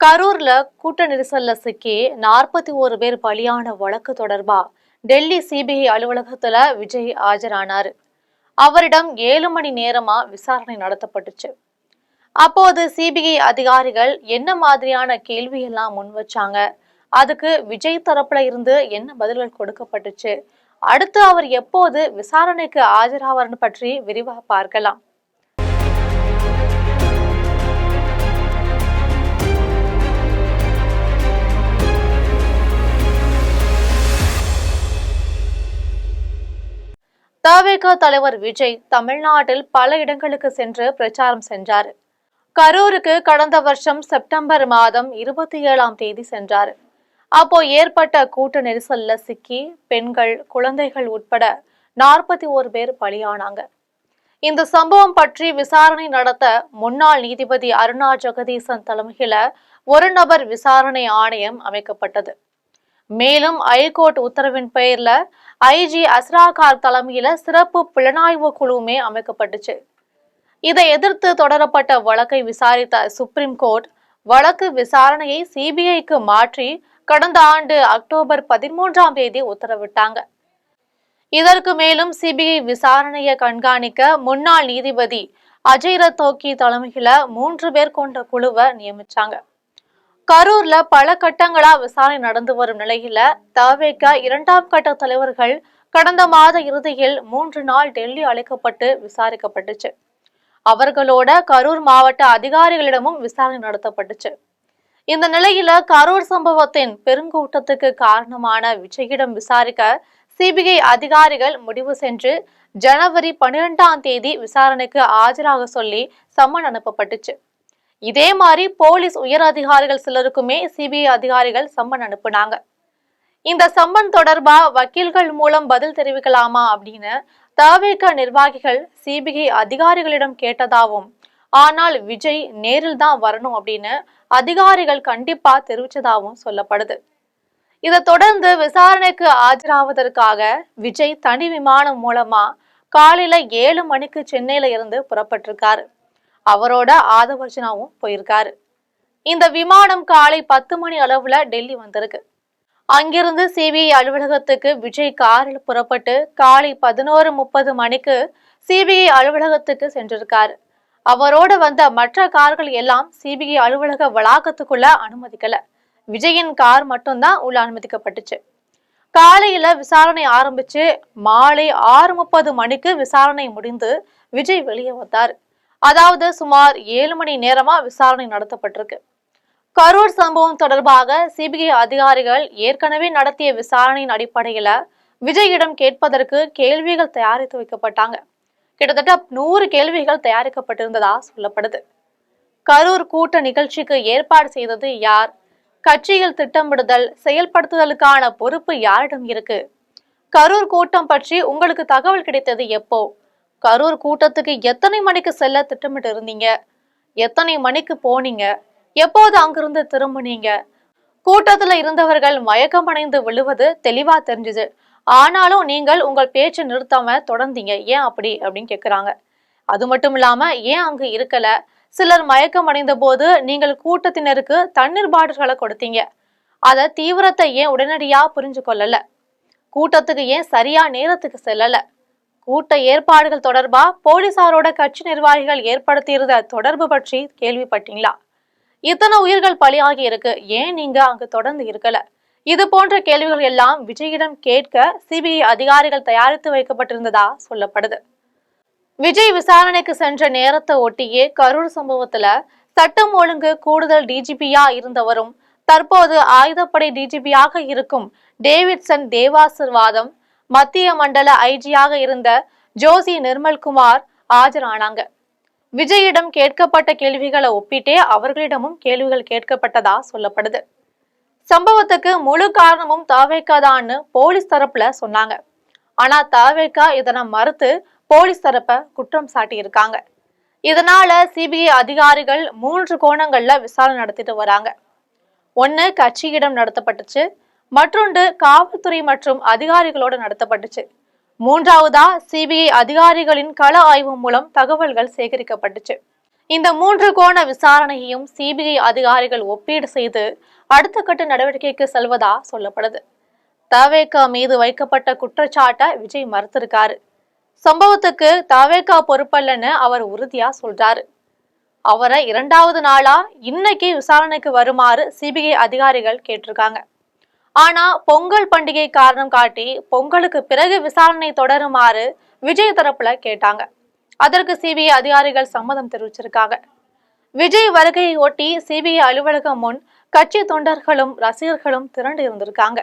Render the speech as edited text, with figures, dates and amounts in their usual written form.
கரூர்ல கூட்ட நெரிசல்ல சிக்கி 41 பேர் பலியான வழக்கு தொடர்பா டெல்லி சிபிஐ அலுவலகத்துல விஜய் ஆஜரானாரு. அவரிடம் 7 மணி நேரமா விசாரணை நடத்தப்பட்டுச்சு. அப்போது சிபிஐ அதிகாரிகள் என்ன மாதிரியான கேள்வி எல்லாம் முன் வச்சாங்க, அதுக்கு விஜய் தரப்புல இருந்து என்ன பதில்கள் கொடுக்கப்பட்டுச்சு, அடுத்து அவர் எப்போது விசாரணைக்கு ஆஜராவார்னு பற்றி விரிவா பார்க்கலாம். தவேக தலைவர் விஜய் தமிழ்நாட்டில் பல இடங்களுக்கு சென்று பிரச்சாரம் சென்றார். கரூருக்கு கடந்த வருஷம் செப்டம்பர் மாதம் 27ஆம் தேதி சென்றார். அப்போ ஏற்பட்ட கூட்ட நெரிசல்ல சிக்கி பெண்கள், குழந்தைகள் உட்பட 41 பேர் பலியானாங்க. இந்த சம்பவம் பற்றி விசாரணை நடத்த முன்னாள் நீதிபதி அருணா ஜெகதீசன் தலைமையில ஒரு நபர் விசாரணை ஆணையம் அமைக்கப்பட்டது. மேலும் ஐகோர்ட் உத்தரவின் பெயர்ல ஐஜி அஸ்ராகார் தலைமையில சிறப்பு புலனாய்வு குழுவுமே அமைக்கப்பட்டுச்சு. இதை எதிர்த்து தொடரப்பட்ட வழக்கை விசாரித்த சுப்ரீம் கோர்ட் வழக்கு விசாரணையை சிபிஐக்கு மாற்றி கடந்த ஆண்டு அக்டோபர் 13ஆம் தேதி உத்தரவிட்டாங்க. இதற்கு மேலும் சிபிஐ விசாரணையை கண்காணிக்க முன்னாள் நீதிபதி அஜய் ரத்தோகி தலைமையில 3 பேர் கொண்ட குழுவை நியமிச்சாங்க. கரூர்ல பல கட்டங்களா விசாரணை நடந்து வரும் நிலையில தவேக 2ஆம் கட்ட தலைவர்கள் கடந்த மாத இறுதியில் 3 நாள் டெல்லி அழைக்கப்பட்டு விசாரிக்கப்பட்டுச்சு. அவர்களோட கரூர் மாவட்ட அதிகாரிகளிடமும் விசாரணை நடத்தப்பட்டுச்சு. இந்த நிலையில கரூர் சம்பவத்தின் பெருங்கூட்டத்துக்கு காரணமான விஜயிடம் விசாரிக்க சிபிஐ அதிகாரிகள் முடிவு சென்று ஜனவரி 12ஆம் தேதி விசாரணைக்கு ஆஜராக சொல்லி சம்மன் அனுப்பப்பட்டுச்சு. இதே மாதிரி போலீஸ் உயர் அதிகாரிகள் சிலருக்குமே சிபிஐ அதிகாரிகள் சம்மன் அனுப்புனாங்க. இந்த சம்மன் தொடர்பா வக்கீல்கள் மூலம் பதில் தெரிவிக்கலாமா அப்படின்னு தவேக நிர்வாகிகள் சிபிஐ அதிகாரிகளிடம் கேட்டதாகவும், ஆனால் விஜய் நேரில் தான் வரணும் அப்படின்னு அதிகாரிகள் கண்டிப்பா தெரிவிச்சதாகவும் சொல்லப்படுது. இதை தொடர்ந்து விசாரணைக்கு ஆஜராவதற்காக விஜய் தனி விமானம் மூலமா காலையில 7 மணிக்கு சென்னையில இருந்து புறப்பட்டிருக்காரு. அவரோட ஆதவர்ஜனாவும் போயிருக்காரு. இந்த விமானம் காலை 10 மணி அளவுல டெல்லி வந்திருக்கு. அங்கிருந்து சிபிஐ அலுவலகத்துக்கு விஜய் காரில் புறப்பட்டு காலை 11:30 மணிக்கு சிபிஐ அலுவலகத்துக்கு சென்றிருக்காரு. அவரோட வந்த மற்ற கார்கள் எல்லாம் சிபிஐ அலுவலக வளாகத்துக்குள்ள அனுமதிக்கல. விஜயின் கார் மட்டும்தான் உள்ள அனுமதிக்கப்பட்டுச்சு. காலையில விசாரணை ஆரம்பிச்சு மாலை 6:30 மணிக்கு விசாரணை முடிந்து விஜய் வெளியே வந்தார். அதாவது சுமார் 7 மணி நேரமா விசாரணை நடத்தப்பட்டிருக்கு. கரூர் சம்பவம் தொடர்பாக சிபிஐ அதிகாரிகள் ஏற்கனவே நடத்திய விசாரணையின் அடிப்படையில விஜயிடம் கேட்பதற்கு கேள்விகள் தயாரித்து வைக்கப்பட்டாங்க. கிட்டத்தட்ட 100 கேள்விகள் தயாரிக்கப்பட்டிருந்ததா சொல்லப்படுது. கரூர் கூட்ட நிகழ்ச்சிக்கு ஏற்பாடு செய்தது யார்? கட்சியில் திட்டமிடுதல், செயல்படுத்துதலுக்கான பொறுப்பு யாரிடம் இருக்கு? கரூர் கூட்டம் பற்றி உங்களுக்கு தகவல் கிடைத்தது எப்போ? கரூர் கூட்டத்துக்கு எத்தனை மணிக்கு செல்ல திட்டமிட்டு இருந்தீங்க? எத்தனை மணிக்கு போனீங்க? எப்போது அங்கிருந்து திரும்பினீங்க? கூட்டத்துல இருந்தவர்கள் மயக்கமடைந்து விழுவது தெளிவா தெரிஞ்சுது. ஆனாலும் நீங்கள் உங்கள் பேச்சை நிறுத்தாம தொடர்ந்தீங்க, ஏன் அப்படின்னு கேக்குறாங்க. அது மட்டும் இல்லாம ஏன் அங்கு இருக்கல? சிலர் மயக்கமடைந்த போது நீங்கள் கூட்டத்தினருக்கு தண்ணீர் பாட்டில்களை கொடுத்தீங்க. அத தீவிரத்தை ஏன் உடனடியா புரிஞ்சு கொள்ளல? கூட்டத்துக்கு ஏன் சரியா நேரத்துக்கு செல்லல? கூட்ட ஏற்பாடுகள் தொடர்பா போலீசாரோட கட்சி நிர்வாகிகள் ஏற்படுத்தியிருந்த தொடர்பு பற்றி கேள்விப்பட்டீங்களா? இத்தனை உயிர்கள் பலியாகி இருக்கு, ஏன் நீங்க அங்கு தொடர்ந்து இருக்கல? இது போன்ற கேள்விகள் எல்லாம் விஜயிடம் கேட்க சிபிஐ அதிகாரிகள் தயாரித்து வைக்கப்பட்டிருந்ததா சொல்லப்படுது. விஜய் விசாரணைக்கு சென்ற நேரத்தை ஒட்டியே கரூர் சம்பவத்துல சட்டம் ஒழுங்கு கூடுதல் டிஜிபியா இருந்தவரும் தற்போது ஆயுதப்படை டிஜிபியாக இருக்கும் டேவிட்சன் தேவாசிர்வாதம், மத்திய மண்டல ஐஜியாக இருந்த ஜோசி நிர்மல்குமார் ஆஜரானாங்க. விஜயிடம் கேட்கப்பட்ட கேள்விகளை ஒப்பிட்டே அவர்களிடமும் கேள்விகள் கேட்கப்பட்டதா சொல்லப்படுது. சம்பவத்துக்கு முழு காரணமும் தவேகதான்னு போலீஸ் தரப்புல சொன்னாங்க. ஆனா தவேக இதனை மறுத்து போலீஸ் தரப்ப குற்றம் சாட்டி இருக்காங்க. இதனால சிபிஐ அதிகாரிகள் 3 கோணங்கள்ல விசாரணை நடத்திட்டு வராங்க. ஒன்னு கட்சியிடம் நடத்தப்பட்டுச்சு, மற்றொன்று காவல்துறை மற்றும் அதிகாரிகளோடு நடத்தப்பட்டுச்சு. மூன்றாவதா சிபிஐ அதிகாரிகளின் கள ஆய்வு மூலம் தகவல்கள் சேகரிக்கப்பட்டுச்சு. இந்த 3 கோண விசாரணையையும் சிபிஐ அதிகாரிகள் ஒப்பீடு செய்து அடுத்த கட்ட நடவடிக்கைக்கு செல்வதா சொல்லப்படுது. தவேகா மீது வைக்கப்பட்ட குற்றச்சாட்டை விஜய் மறுத்திருக்காரு. சம்பவத்துக்கு தவேகா பொறுப்பல்லன்னு அவர் உறுதியா சொல்றாரு. அவரை 2வது நாளா இன்னைக்கு விசாரணைக்கு வருமாறு சிபிஐ அதிகாரிகள் கேட்டிருக்காங்க. ஆனா பொங்கல் பண்டிகை காரணம் காட்டி பொங்கலுக்கு பிறகு விசாரணை தொடருமாறு விஜய் தரப்புல கேட்டாங்க. அதற்கு சிபிஐ அதிகாரிகள் சம்மதம் தெரிவிச்சிருக்காங்க. விஜய் வருகையை ஒட்டி சிபிஐ அலுவலகம் முன் கட்சி தொண்டர்களும் ரசிகர்களும் திரண்டு இருந்திருக்காங்க.